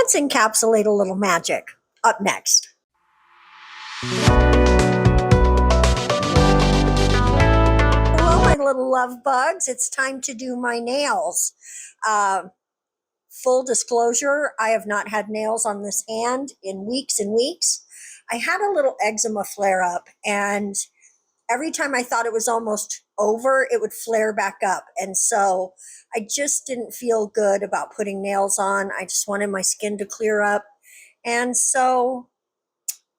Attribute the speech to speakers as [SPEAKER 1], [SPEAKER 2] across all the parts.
[SPEAKER 1] Let's encapsulate a little magic. Up next. Hello, my little love bugs. It's time to do my nails. Full disclosure, I have not had nails on this hand in weeks and weeks. I had a little eczema flare up, and every time I thought it was almost over, it would flare back up. And so I just didn't feel good about putting nails on. I just wanted my skin to clear up. And so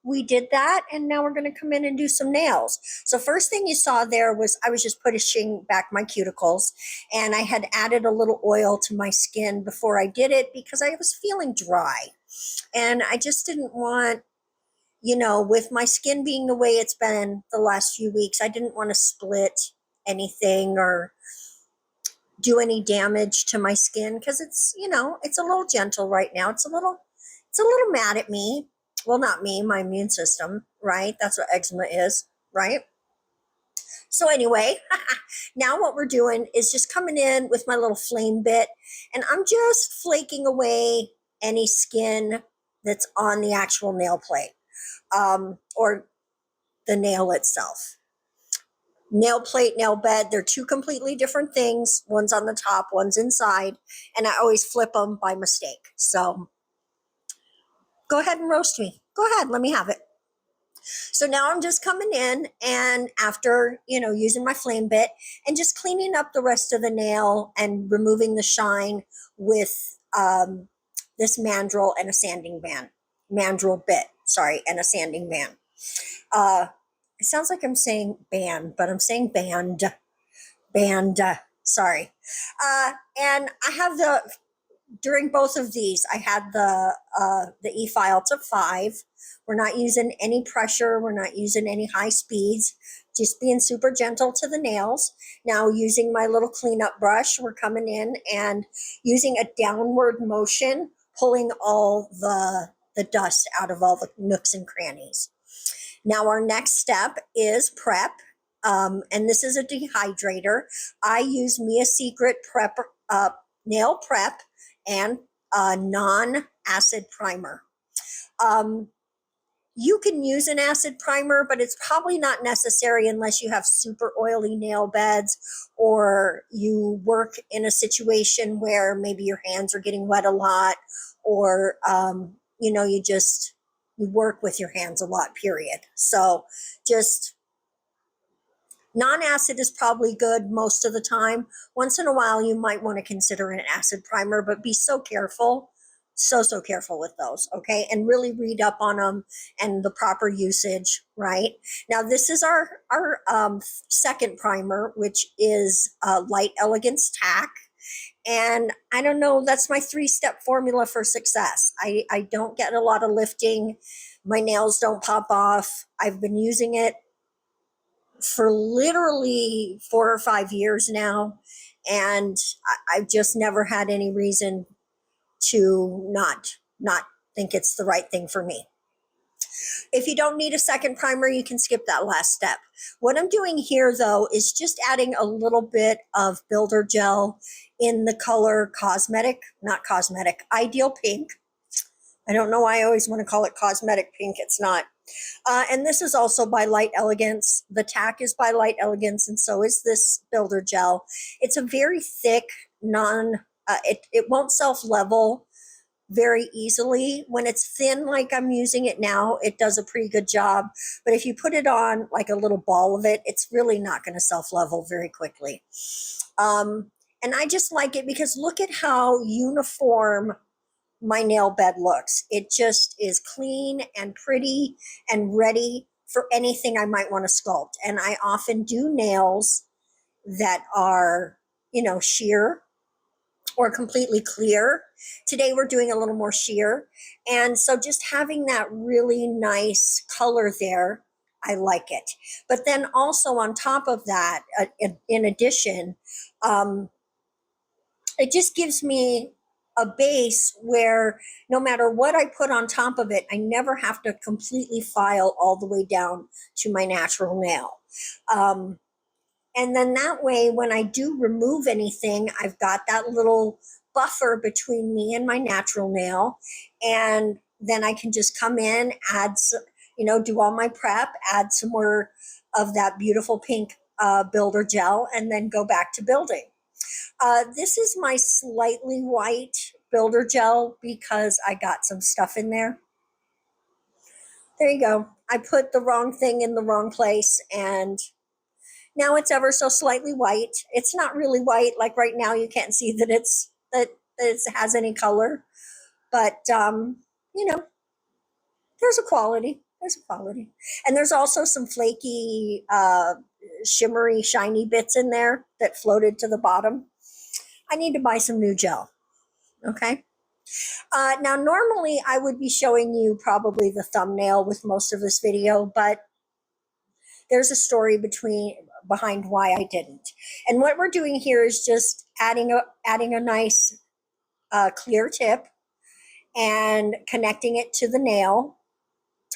[SPEAKER 1] we did that, and now we're going to come in and do some nails. So first thing you saw there was I was just pushing back my cuticles, and I had added a little oil to my skin before I did it because I was feeling dry. And I just didn't want, with my skin being the way it's been the last few weeks, I didn't want to split anything or do any damage to my skin because it's a little gentle right now. It's a little mad at me. Well, not me, my immune system, right? That's what eczema is, right? So anyway, now what we're doing is just coming in with my little flame bit, and I'm just flaking away any skin that's on the actual nail plate, or the nail itself. Nail plate, nail bed, they're two completely different things. One's on the top, one's inside, and I always flip them by mistake. So go ahead and roast me. Go ahead, let me have it. So now I'm just coming in, and after, using my flame bit and just cleaning up the rest of the nail and removing the shine with this mandrel and a sanding band. Mandrel bit, sorry, and a sanding band. It sounds like I'm saying band, but I'm saying band. Sorry. And I have during both of these, I had the E-file to 5. We're not using any pressure. We're not using any high speeds, just being super gentle to the nails. Now using my little cleanup brush, we're coming in and using a downward motion, pulling all the dust out of all the nooks and crannies. Now our next step is prep. And this is a dehydrator. I use Mia Secret nail prep and a non-acid primer. You can use an acid primer, but it's probably not necessary unless you have super oily nail beds, or you work in a situation where maybe your hands are getting wet a lot, or you work with your hands a lot, period. So just non-acid is probably good most of the time. Once in a while, you might want to consider an acid primer, but be so careful, so careful with those, okay? And really read up on them and the proper usage, right? Now, this is our second primer, which is Light Elegance Tack. And I don't know, that's my 3-step formula for success. I don't get a lot of lifting. My nails don't pop off. I've been using it for literally 4 or 5 years now, and I've just never had any reason to not think it's the right thing for me. If you don't need a second primer, you can skip that last step. What I'm doing here, though, is just adding a little bit of builder gel in the color Ideal Pink. I don't know why I always want to call it cosmetic pink. It's not. And this is also by Light Elegance. The tack is by Light Elegance, and so is this builder gel. It's a very thick, it won't self-level very easily. When it's thin like I'm using it now, it does a pretty good job. But if you put it on like a little ball of it, it's really not going to self-level very quickly. And I just like it because look at how uniform my nail bed looks. It just is clean and pretty and ready for anything I might want to sculpt. And I often do nails that are, sheer or completely clear. Today we're doing a little more sheer. And so just having that really nice color there, I like it. But then also on top of that, in addition, it just gives me a base where no matter what I put on top of it, I never have to completely file all the way down to my natural nail. And then that way, when I do remove anything, I've got that little buffer between me and my natural nail. And then I can just come in, add some, do all my prep, add some more of that beautiful pink builder gel, and then go back to building. This is my slightly white builder gel because I got some stuff in there. There you go. I put the wrong thing in the wrong place, and now it's ever so slightly white. It's not really white. Like right now, you can't see that that it has any color, but you know, there's a quality. There's a quality, and there's also some flaky, shimmery, shiny bits in there that floated to the bottom. I need to buy some new gel. Okay. Now, normally I would be showing you probably the thumbnail with most of this video, but there's a story behind why I didn't. And what we're doing here is just adding a nice clear tip and connecting it to the nail.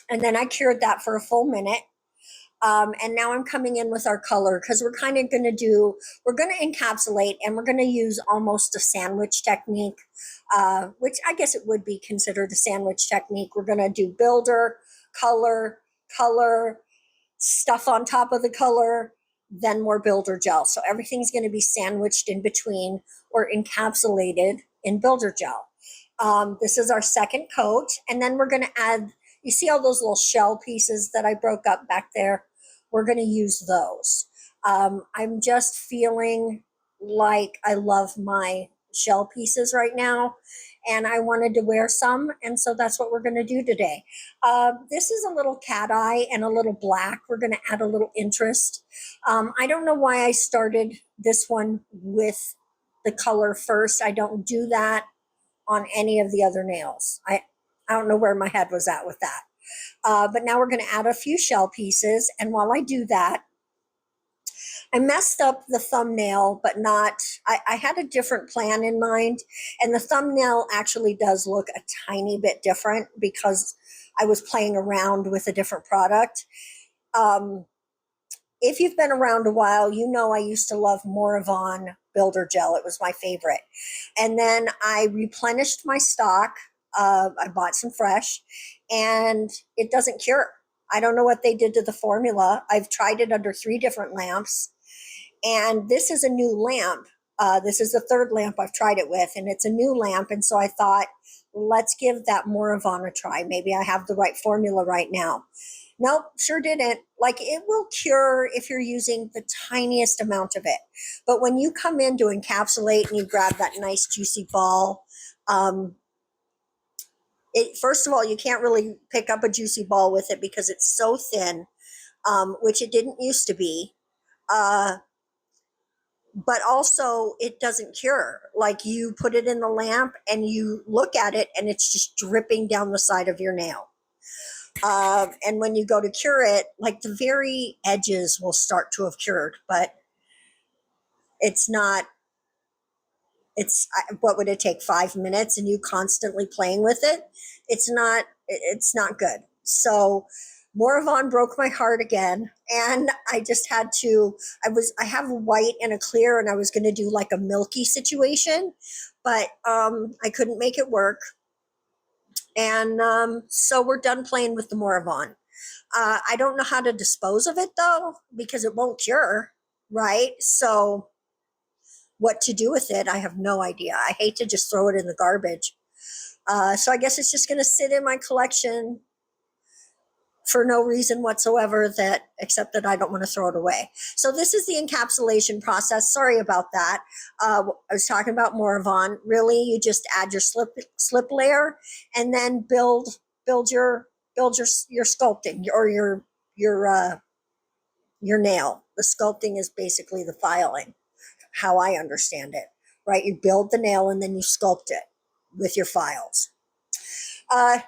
[SPEAKER 1] And then I cured that for a full minute. And now I'm coming in with our color because we're going to encapsulate, and we're going to use almost a sandwich technique, which I guess it would be considered a sandwich technique. We're going to do builder, color, stuff on top of the color, then more builder gel. So everything's going to be sandwiched in between or encapsulated in builder gel. This is our second coat, and then we're going to add, you see all those little shell pieces that I broke up back there? We're going to use those. I'm just feeling like I love my shell pieces right now, and I wanted to wear some, and so that's what we're going to do today. This is a little cat eye and a little black. We're going to add a little interest. I don't know why I started this one with the color first. I don't do that on any of the other nails. I don't know where my head was at with that. But now we're going to add a few shell pieces. And while I do that, I messed up the thumbnail, but I had a different plan in mind. And the thumbnail actually does look a tiny bit different because I was playing around with a different product. If you've been around a while, you know I used to love Modelones Builder Gel. It was my favorite. And then I replenished my stock. I bought some fresh, and it doesn't cure. I don't know what they did to the formula. I've tried it under 3 different lamps, and this is a new lamp. This is the third lamp I've tried it with, and it's a new lamp. And so I thought, let's give that Modelones a try. Maybe I have the right formula right now. Nope, sure didn't. Like, it will cure if you're using the tiniest amount of it. But when you come in to encapsulate and you grab that nice juicy ball, first of all, you can't really pick up a juicy ball with it because it's so thin, which it didn't used to be. But also, it doesn't cure. Like, you put it in the lamp and you look at it and it's just dripping down the side of your nail. And when you go to cure it, like, the very edges will start to have cured, but it's not. What would it take, 5 minutes, and you constantly playing with it? It's not good. So Modelones broke my heart again, and I just had to. I have a white and a clear, and I was going to do like a milky situation, but I couldn't make it work. And so we're done playing with the Modelones. I don't know how to dispose of it though, because it won't cure, right? So what to do with it, I have no idea. I hate to just throw it in the garbage. So I guess it's just going to sit in my collection for no reason whatsoever, except that I don't want to throw it away. So this is the encapsulation process. Sorry about that. I was talking about Modelones. Really, you just add your slip layer and then build your sculpting or your nail. The sculpting is basically the filing, how I understand it, right? You build the nail and then you sculpt it with your files.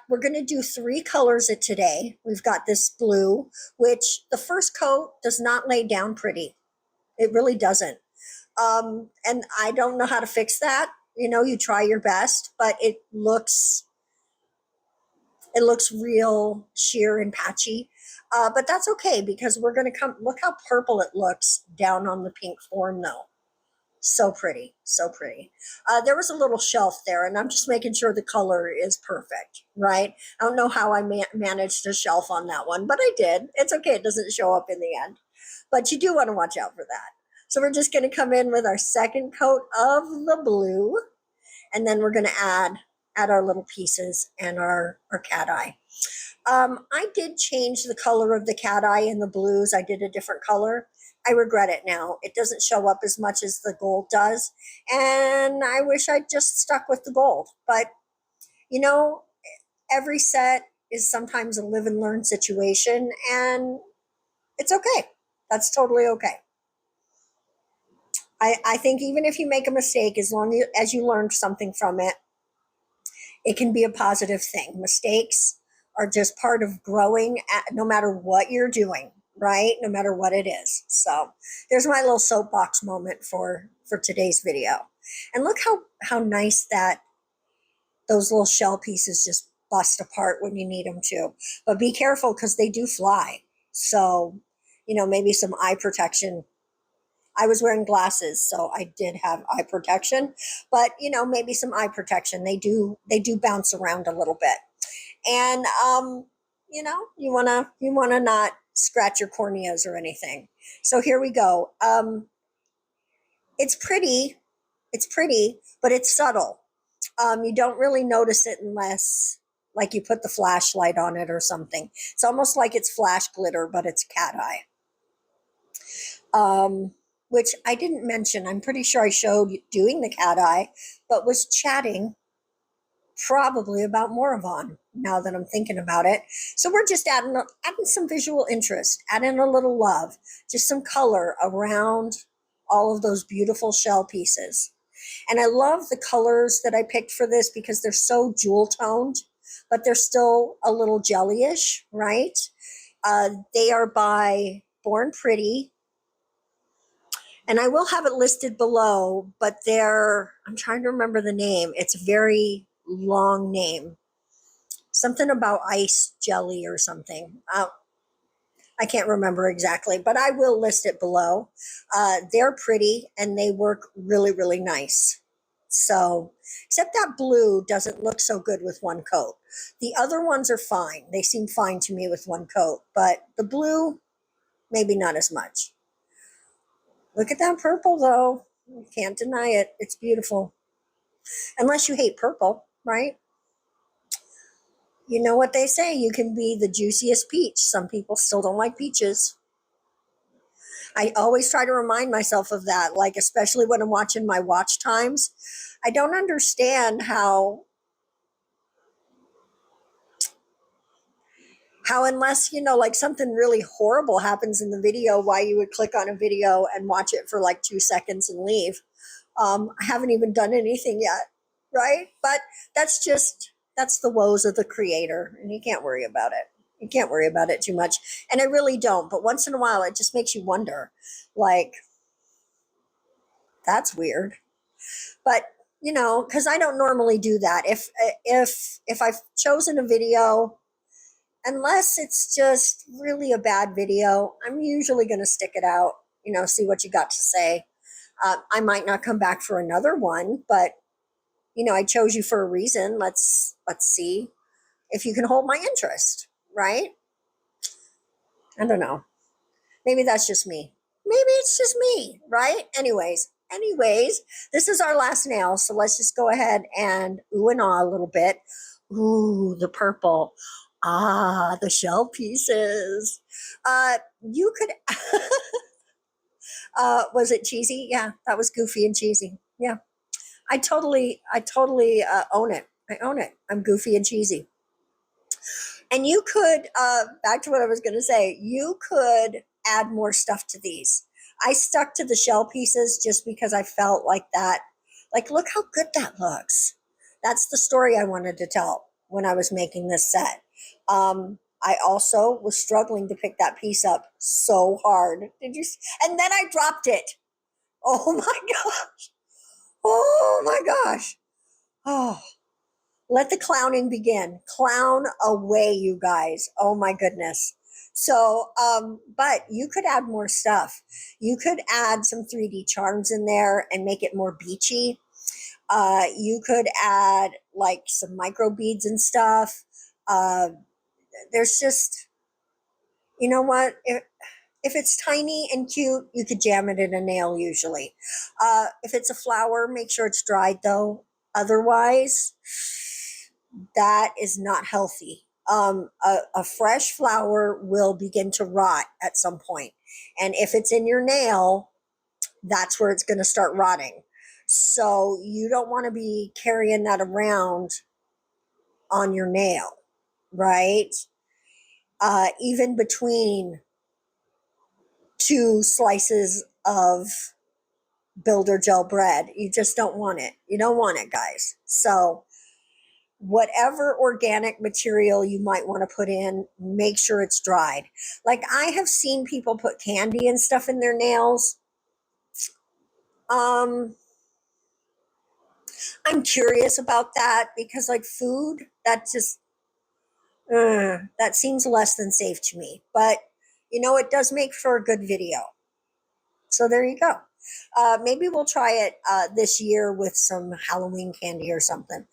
[SPEAKER 1] We're going to do 3 colors today. We've got this blue, which the first coat does not lay down pretty. It really doesn't. And I don't know how to fix that. You try your best, but it looks real sheer and patchy. But that's okay because we're going to look how purple it looks down on the pink form though. So pretty, so pretty. There was a little shelf there, and I'm just making sure the color is perfect, right? I don't know how I managed a shelf on that one, but I did. It's okay. It doesn't show up in the end, but you do want to watch out for that. So we're just going to come in with our second coat of the blue, and then we're going to add our little pieces and our cat eye. I did change the color of the cat eye in the blues. I did a different color. I regret it now. It doesn't show up as much as the gold does. And I wish I'd just stuck with the gold. But, you know, every set is sometimes a live and learn situation. And it's okay. That's totally okay. I think even if you make a mistake, as long as you learned something from it, it can be a positive thing. Mistakes are just part of growing no matter what you're doing, right? No matter what it is. So there's my little soapbox moment for today's video. And look how nice that those little shell pieces just bust apart when you need them to. But be careful because they do fly. So, maybe some eye protection. I was wearing glasses, so I did have eye protection, but maybe some eye protection. They do bounce around a little bit. And you wanna not scratch your corneas or anything. So here we go. It's pretty, but it's subtle. You don't really notice it unless like you put the flashlight on it or something. It's almost like it's flash glitter, but it's cat eye. Which I didn't mention. I'm pretty sure I showed doing the cat eye, but was chatting probably about Moravon now that I'm thinking about it. So we're just adding some visual interest, adding a little love, just some color around all of those beautiful shell pieces. And I love the colors that I picked for this because they're so jewel toned, but they're still a little jellyish, right? They are by Born Pretty. And I will have it listed below, but I'm trying to remember the name. It's a very long name. Something about ice jelly or something. I can't remember exactly, but I will list it below. They're pretty and they work really, really nice. So, except that blue doesn't look so good with one coat. The other ones are fine. They seem fine to me with one coat, but the blue, maybe not as much. Look at that purple though. You can't deny it. It's beautiful. Unless you hate purple, right? You know what they say, you can be the juiciest peach. Some people still don't like peaches. I always try to remind myself of that, like especially when I'm watching my watch times. I don't understand how unless like something really horrible happens in the video, why you would click on a video and watch it for like 2 seconds and leave. I haven't even done anything yet, right? But that's the woes of the creator, and you can't worry about it. You can't worry about it too much, and I really don't. But once in a while, it just makes you wonder, like, that's weird. But because I don't normally do that. If I've chosen a video, unless it's just really a bad video, I'm usually going to stick it out. See what you got to say. I might not come back for another one, but I chose you for a reason. Let's see if you can hold my interest, right? I don't know. Maybe that's just me. Maybe it's just me, right? Anyways, this is our last nail, so let's just go ahead and ooh and ah a little bit. Ooh, the purple. Ah, the shell pieces. You could was it cheesy? Yeah, that was goofy and cheesy. Yeah. I totally own it. I own it. I'm goofy and cheesy. And you could, back to what I was going to say, you could add more stuff to these. I stuck to the shell pieces just because I felt like that. Like, look how good that looks. That's the story I wanted to tell when I was making this set. I also was struggling to pick that piece up so hard. And then I dropped it. Oh my gosh. Oh my gosh. Oh, let the clowning begin. Clown away, you guys. Oh my goodness. So, but you could add more stuff. You could add some 3D charms in there and make it more beachy. You could add like some micro beads and stuff. Uh, there's just, you know what? If it's tiny and cute, you could jam it in a nail usually. If it's a flower, make sure it's dried though. Otherwise, that is not healthy. A fresh flower will begin to rot at some point. And if it's in your nail, that's where it's going to start rotting. So you don't want to be carrying that around on your nail, right? Even between two slices of builder gel bread, you just don't want it. You don't want it, guys. So whatever organic material you might want to put in, make sure it's dried. Like I have seen people put candy and stuff in their nails. I'm curious about that because like food, that just that seems less than safe to me. But you know, it does make for a good video. So there you go. Maybe we'll try it this year with some Halloween candy or something.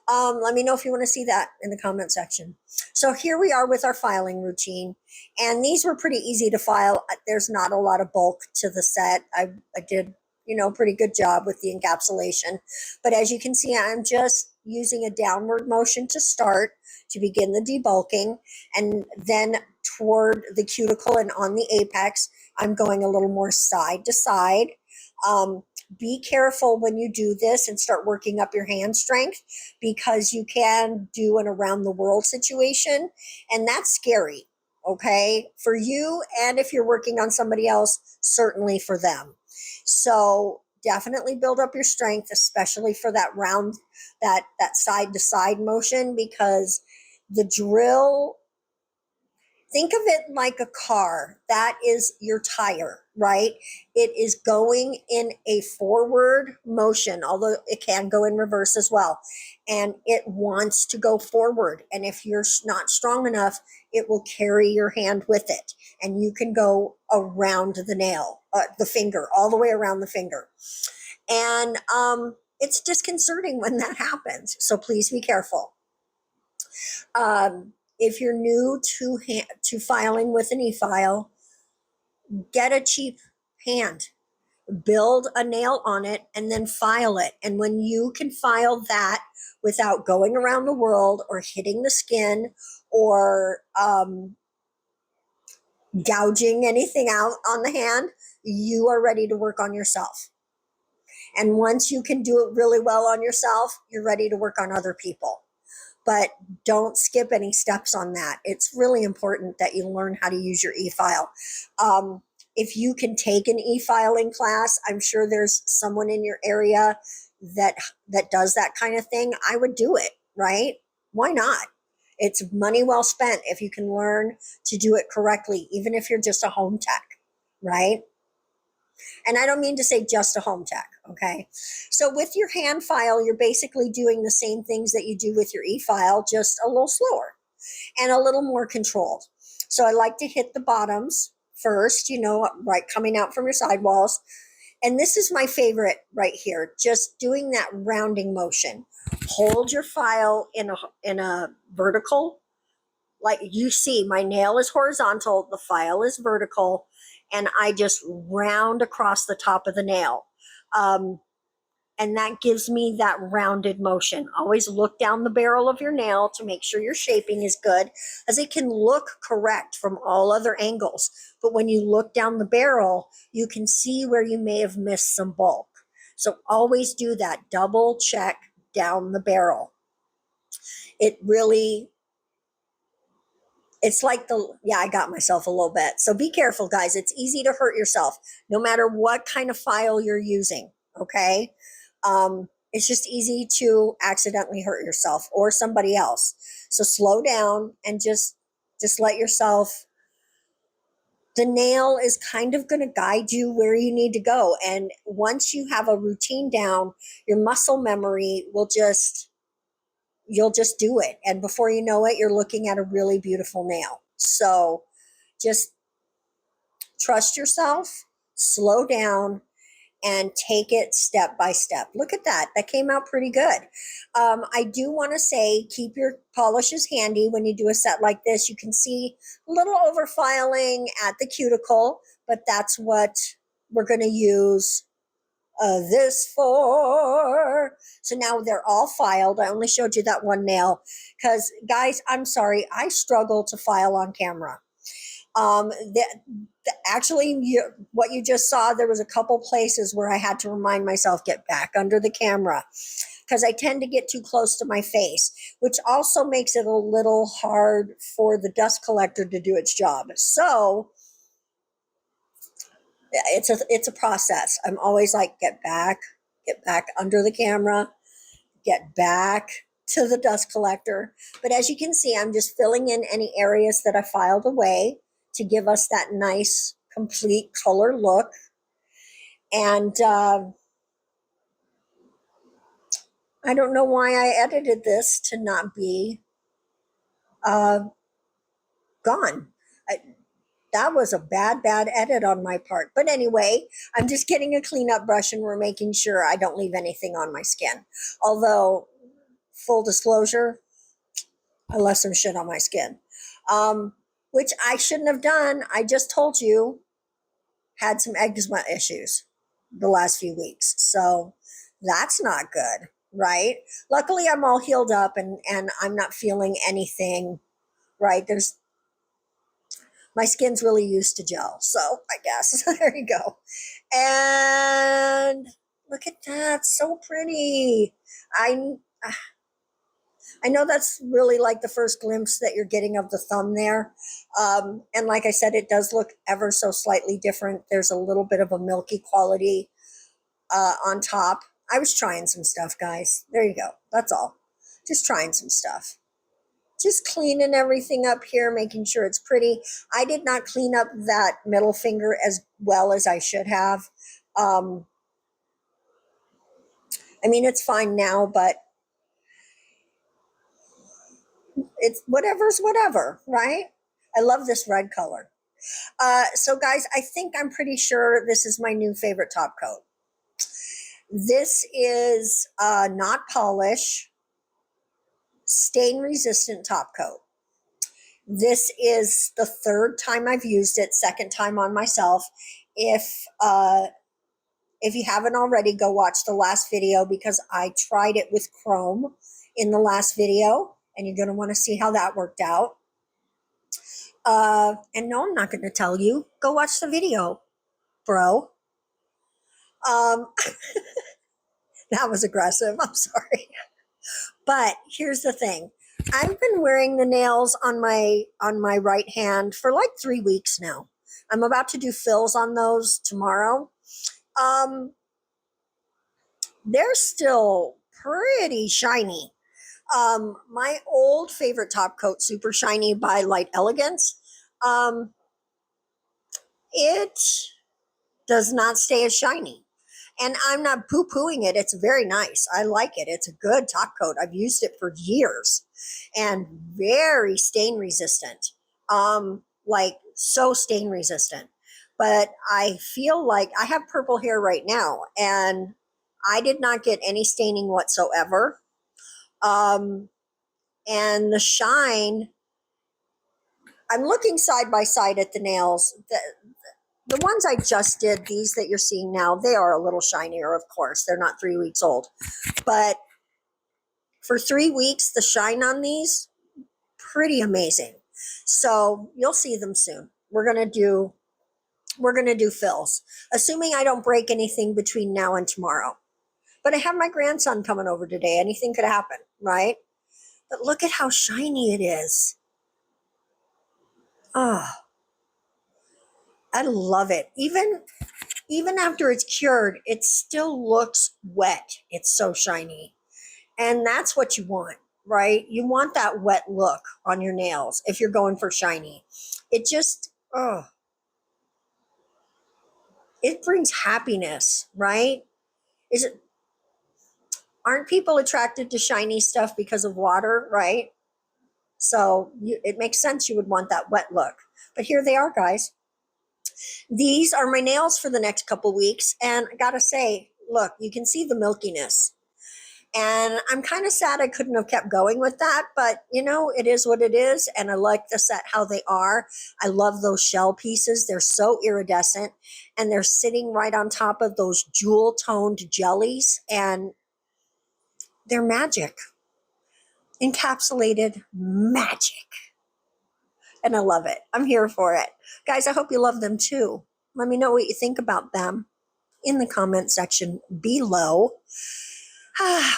[SPEAKER 1] Let me know if you want to see that in the comment section. So here we are with our filing routine. And these were pretty easy to file. There's not a lot of bulk to the set. I did, pretty good job with the encapsulation. But as you can see, I'm just using a downward motion to start to begin the debulking. And then toward the cuticle and on the apex, I'm going a little more side to side. Be careful when you do this and start working up your hand strength because you can do an around the world situation, and that's scary, okay, for you, and if you're working on somebody else, certainly for them. So definitely build up your strength, especially for that round, that side to side motion, because the drill, think of it like a car. That is your tire, right? It is going in a forward motion, although it can go in reverse as well. And it wants to go forward. And if you're not strong enough, it will carry your hand with it. And you can go around the nail, the finger, all the way around the finger. And it's disconcerting when that happens. So please be careful. If you're new to filing with an e-file, get a cheap hand, build a nail on it, and then file it. And when you can file that without going around the world or hitting the skin or gouging anything out on the hand, you are ready to work on yourself. And once you can do it really well on yourself, you're ready to work on other people. But don't skip any steps on that. It's really important that you learn how to use your e-file. If you can take an e-filing class, I'm sure there's someone in your area that does that kind of thing. I would do it, right? Why not? It's money well spent if you can learn to do it correctly, even if you're just a home tech, right? And I don't mean to say just a home tech, okay? So with your hand file, you're basically doing the same things that you do with your e-file, just a little slower and a little more controlled. So I like to hit the bottoms first, right, coming out from your sidewalls. And this is my favorite right here, just doing that rounding motion. Hold your file in a vertical, like you see, my nail is horizontal, the file is vertical, and I just round across the top of the nail. And that gives me that rounded motion. Always look down the barrel of your nail to make sure your shaping is good, as it can look correct from all other angles. But when you look down the barrel, you can see where you may have missed some bulk. So always do that. Double check down the barrel. It's like I got myself a little bit. So be careful, guys. It's easy to hurt yourself, no matter what kind of file you're using, okay? It's just easy to accidentally hurt yourself or somebody else. So slow down and just let yourself, the nail is kind of going to guide you where you need to go. And once you have a routine down, your muscle memory will you'll just do it. And before you know it, you're looking at a really beautiful nail. So Just trust yourself, slow down, and take it step by step. Look at that. That came out pretty good. I do want to say keep your polishes handy when you do a set like this. You can see a little overfiling at the cuticle, but that's what we're going to use this for. So now they're all filed. I only showed you that one nail because, guys, I'm sorry, I struggle to file on camera. Actually, what you just saw, there was a couple places where I had to remind myself, get back under the camera, because I tend to get too close to my face, which also makes it a little hard for the dust collector to do its job. So it's a process. I'm always like, get back under the camera, get back to the dust collector. But as you can see, I'm just filling in any areas that I filed away to give us that nice, complete color look. And I don't know why I edited this to not be gone. That was a bad edit on my part. But anyway, I'm just getting a cleanup brush and we're making sure I don't leave anything on my skin. Although, full disclosure, I left some shit on my skin, which I shouldn't have done. I just told you, had some eczema issues the last few weeks. So that's not good, right? Luckily, I'm all healed up and I'm not feeling anything, right? My skin's really used to gel. So I guess there you go. And look at that. So pretty. I know that's really like the first glimpse that you're getting of the thumb there. And like I said, it does look ever so slightly different. There's a little bit of a milky quality on top. I was trying some stuff, guys. There you go. That's all. Just trying some stuff. Just cleaning everything up here, making sure it's pretty. I did not clean up that middle finger as well as I should have. I mean, it's fine now, but it's whatever's whatever, right? I love this red color. So guys, I think I'm pretty sure this is my new favorite top coat. This is not polish, stain resistant top coat. This is the third time I've used it, second time on myself. If you haven't already, go watch the last video because I tried it with chrome in the last video and you're going to want to see how that worked out. And no, I'm not going to tell you. Go watch the video, bro. That was aggressive. I'm sorry. But here's the thing. I've been wearing the nails on my right hand for like 3 weeks now. I'm about to do fills on those tomorrow. They're still pretty shiny. My old favorite top coat, Super Shiny by Light Elegance, it does not stay as shiny. And I'm not poo-pooing it. It's very nice. I like it. It's a good top coat. I've used it for years and very stain resistant. Like so stain resistant. But I feel like I have purple hair right now and I did not get any staining whatsoever. And the shine, I'm looking side by side at the nails. The ones I just did, these that you're seeing now, they are a little shinier, of course. They're not 3 weeks old. But for 3 weeks, the shine on these, pretty amazing. So you'll see them soon. We're gonna do fills, assuming I don't break anything between now and tomorrow. But I have my grandson coming over today. Anything could happen, right? But look at how shiny it is. Oh, I love it. Even after it's cured, it still looks wet. It's so shiny. And that's what you want, right? You want that wet look on your nails if you're going for shiny. It just, it brings happiness, right? Aren't people attracted to shiny stuff because of water, right? So it makes sense you would want that wet look. But here they are, guys. These are my nails for the next couple weeks. And I gotta say, look, you can see the milkiness. And I'm kind of sad I couldn't have kept going with that, but you know, it is what it is. And I like the set how they are. I love those shell pieces. They're so iridescent and they're sitting right on top of those jewel toned jellies and they're magic. Encapsulated magic. And I love it. I'm here for it. Guys, I hope you love them too. Let me know what you think about them in the comment section below.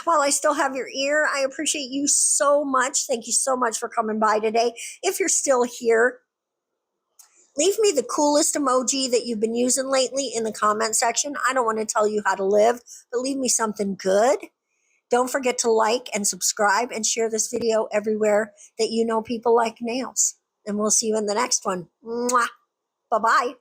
[SPEAKER 1] While I still have your ear, I appreciate you so much. Thank you so much for coming by today. If you're still here, leave me the coolest emoji that you've been using lately in the comment section. I don't want to tell you how to live, but leave me something good. Don't forget to like and subscribe and share this video everywhere that you know people like nails. And we'll see you in the next one. Mwah. Bye-bye.